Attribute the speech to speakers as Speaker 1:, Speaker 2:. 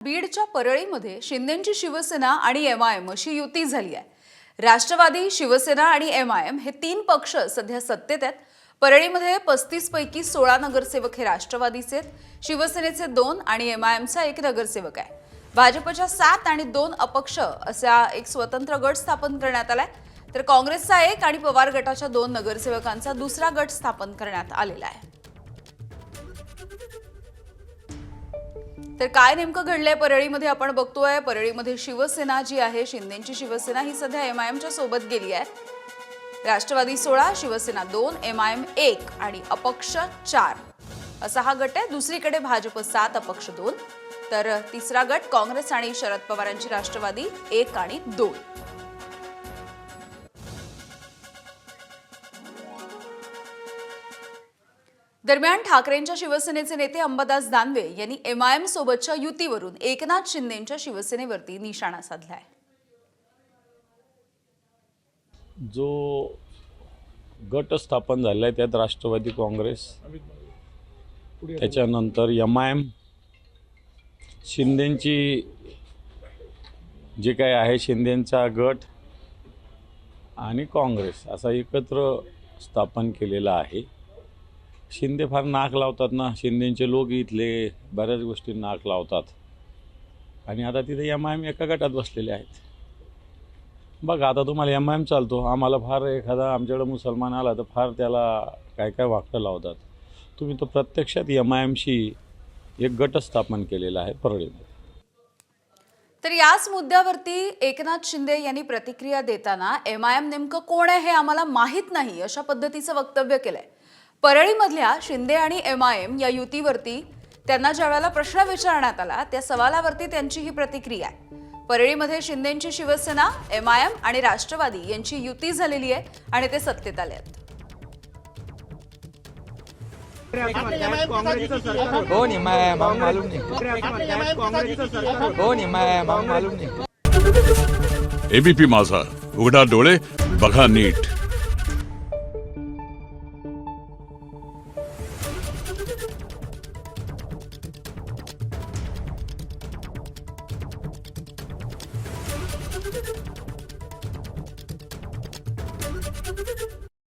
Speaker 1: बीडच्या परळीमध्ये शिंदेंची शिवसेना आणि एमआयएम अशी युती झाली आहे। राष्ट्रवादी, शिवसेना आणि एमआयएम हे तीन पक्ष सध्या सत्तेत आहेत। परळीमध्ये 35 पैकी 16 नगरसेवक हे राष्ट्रवादीचे आहेत, शिवसेनेचे 2 आणि एमआयएमचा 1 नगरसेवक आहे। भाजपच्या 7 आणि 2 अपक्ष असा एक स्वतंत्र गट स्थापन करण्यात आलाय, तर काँग्रेसचा 1 आणि पवार गटाच्या 2 नगरसेवकांचा दुसरा गट स्थापन करण्यात आलेला आहे। तर काय नेमकं घडलंय परळीमध्ये आपण बघतोय। परळीमध्ये शिवसेना जी आहे, शिंदेंची शिवसेना ही सध्या एमआयएमच्या सोबत गेली आहे। राष्ट्रवादी 16, शिवसेना 2, एमआयएम 1 आणि अपक्ष 4 असा हा गट आहे। दुसरीकडे भाजप 7, अपक्ष 2, तर तिसरा गट काँग्रेस आणि शरद पवारांची राष्ट्रवादी 1 आणि 2। दरम्यान ठाकरेंच्या शिवसेनेचे नेते अंबादास दानवे यांनी एमआयएम सोबतच्या युतीवरून एकनाथ शिंदेंच्या शिवसेनेवरती निशाणा साधलाय।
Speaker 2: जो गट स्थापन झाला आहे त्यात राष्ट्रवादी काँग्रेस, त्याच्यानंतर एमआयएम, शिंदेंची जे काय आहे शिंदेंचा गट आणि काँग्रेस असा एकत्र स्थापन केलेला आहे। शिंदे फार नाक लावतात ना, शिंदेंचे लोक इथले बऱ्याच गोष्टी नाक लावतात आणि आता तिथे एमआयएम एका गटात बसलेले आहेत। बघा आता तुम्हाला एमआयएम चालतो, आम्हाला फार एखादा आमच्याकडे मुसलमान आला तर फार त्याला काय काय वाक्य लावतात। तुम्ही तो प्रत्यक्षात एमआयएमशी एक गट स्थापन केलेला आहे परळीमध्ये।
Speaker 1: तर याच मुद्द्यावरती एकनाथ शिंदे यांनी प्रतिक्रिया देताना एमआयएम नेमकं कोण आहे हे आम्हाला माहित नाही अशा पद्धतीचं वक्तव्य केलंय। परळीमधल्या शिंदे आणि एमआयएम या युतीवरती त्यांना ज्यावेळेला प्रश्न विचारण्यात आला त्या सवालावरती त्यांची ही प्रतिक्रिया आहे। परळीमध्ये शिंदेंची शिवसेना, एमआयएम आणि राष्ट्रवादी यांची युती झालेली आहे आणि ते सत्तेत आले आहेत।
Speaker 3: एबीपी माझा, उघडा डोळे बघा नीट।